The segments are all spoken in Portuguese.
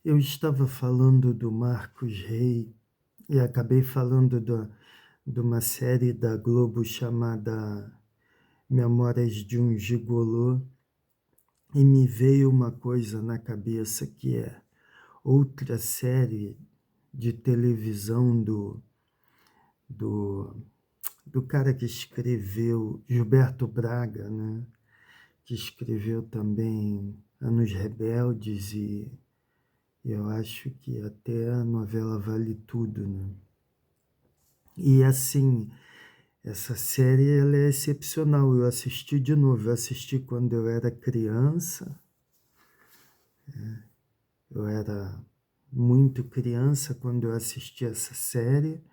Eu estava falando do Marcos Rey e acabei falando de uma série da Globo chamada Memórias de um Gigolô, e me veio uma coisa na cabeça que é outra série de televisão do, do cara que escreveu, Gilberto Braga, né? Que escreveu também Anos Rebeldes e eu acho que até a novela Vale Tudo, né? E assim, essa série ela é excepcional. Eu assisti de novo. Eu assisti quando eu era criança. Eu era muito criança quando eu assisti essa série.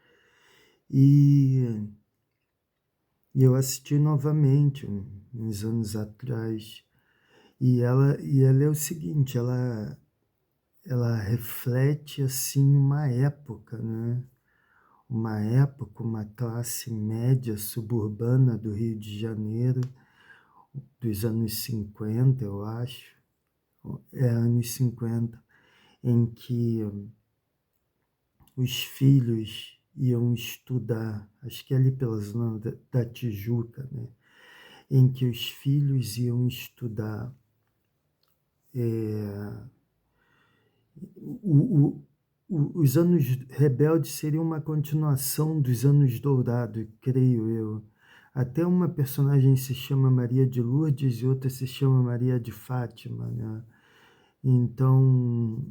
E, e eu assisti novamente uns anos atrás. E ela é o seguinte, ela reflete assim uma época, né? Uma época, uma classe média suburbana do Rio de Janeiro, dos anos 50, eu acho, anos 50, em que os filhos iam estudar, acho que é ali pela zona da Tijuca, né? Em que os filhos iam estudar o, os anos rebeldes seriam uma continuação dos anos dourados, creio eu. Até uma personagem se chama Maria de Lourdes e outra se chama Maria de Fátima, né? Então,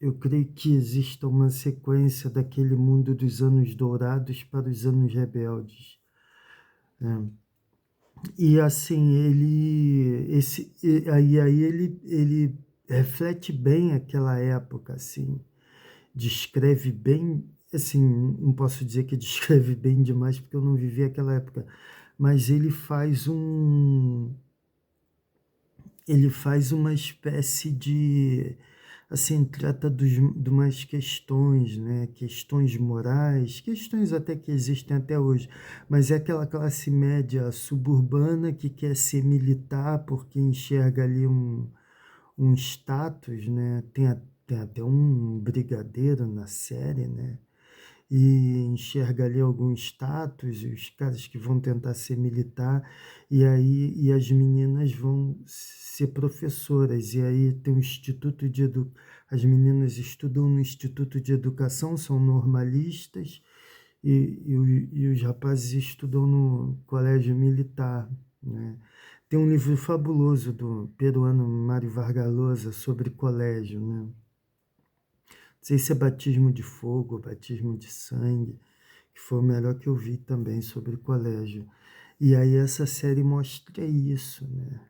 eu creio que exista uma sequência daquele mundo dos anos dourados para os anos rebeldes, né? E assim, aí ele reflete bem aquela época, assim, descreve bem, assim, não posso dizer que descreve bem demais porque eu não vivi aquela época, mas ele faz uma espécie de, assim, trata de umas questões, né, questões morais, questões até que existem até hoje, mas é aquela classe média suburbana que quer ser militar porque enxerga ali um status, né, tem até um brigadeiro na série, né, e enxerga ali algum status, e os caras que vão tentar ser militar, e as meninas vão ser professoras, e aí tem um instituto as meninas estudam no Instituto de Educação, são normalistas, e os rapazes estudam no Colégio Militar, né? Tem um livro fabuloso do peruano Mário Vargas Llosa sobre colégio, né? Não sei se é batismo de fogo, batismo de sangue, que foi o melhor que eu vi também sobre colégio. E aí essa série mostra isso, né?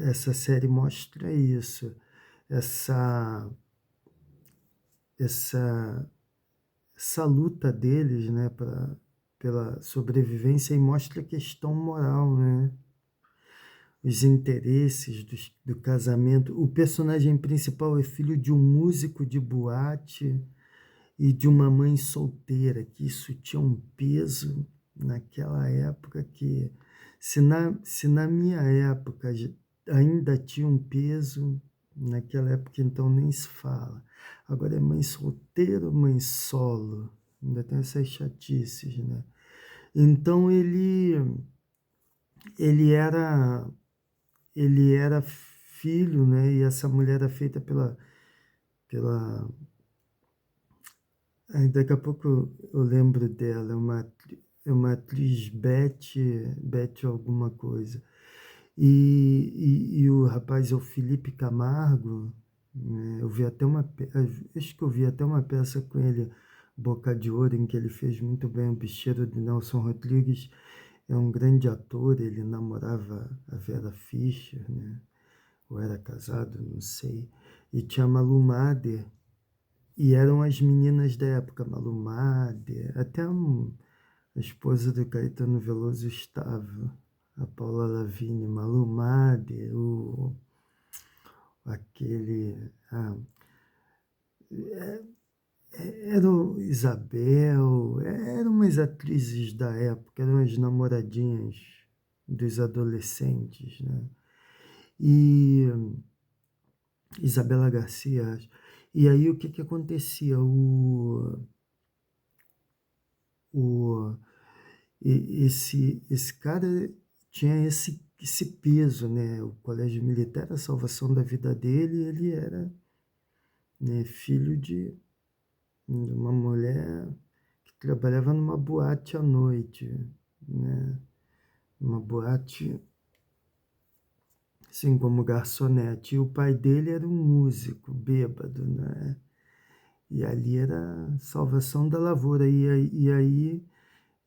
Essa série mostra isso, essa, essa, essa luta deles, né, pela sobrevivência e mostra a questão moral, né? Os interesses do casamento. O personagem principal é filho de um músico de boate e de uma mãe solteira, que isso tinha um peso naquela época que, se na minha época ainda tinha um peso, naquela época então nem se fala. Agora é mãe solteira, mãe solo, ainda tem essas chatices, né? Então ele era, ele era filho, né? E essa mulher era feita pela aí daqui a pouco eu lembro dela, é uma atriz Beth alguma coisa. E o rapaz é o Felipe Camargo, né? Eu vi até acho que eu vi até uma peça com ele, Boca de Ouro, em que ele fez muito bem o bicheiro de Nelson Rodrigues. É um grande ator, ele namorava a Vera Fischer, né? Ou era casado, não sei. E tinha Malu Mader, e eram as meninas da época, Malu Mader, a esposa do Caetano Veloso estava, a Paula Lavigne, Malu Mader, aquele, era o Isabel, eram umas atrizes da época, eram as namoradinhas dos adolescentes, né? E, Isabela Garcia, acho. E aí o que que acontecia? O, esse cara tinha esse peso, né? O colégio militar era a salvação da vida dele, e ele era, né, filho de uma mulher que trabalhava numa boate à noite, né? Uma boate, assim como garçonete. E o pai dele era um músico bêbado, né? E ali era a salvação da lavoura. E aí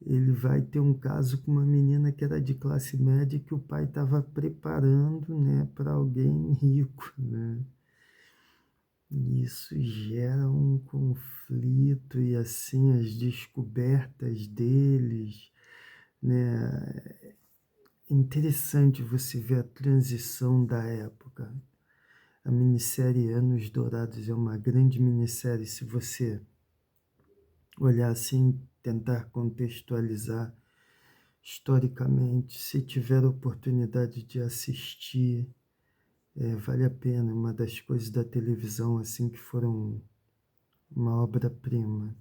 ele vai ter um caso com uma menina que era de classe média que o pai estava preparando, né, para alguém rico, né? E isso gera um conflito e assim as descobertas deles, né? Interessante você ver a transição da época. A minissérie Anos Dourados é uma grande minissérie, se você olhar assim, tentar contextualizar historicamente, se tiver a oportunidade de assistir, vale a pena. Uma das coisas da televisão assim que foram uma obra-prima.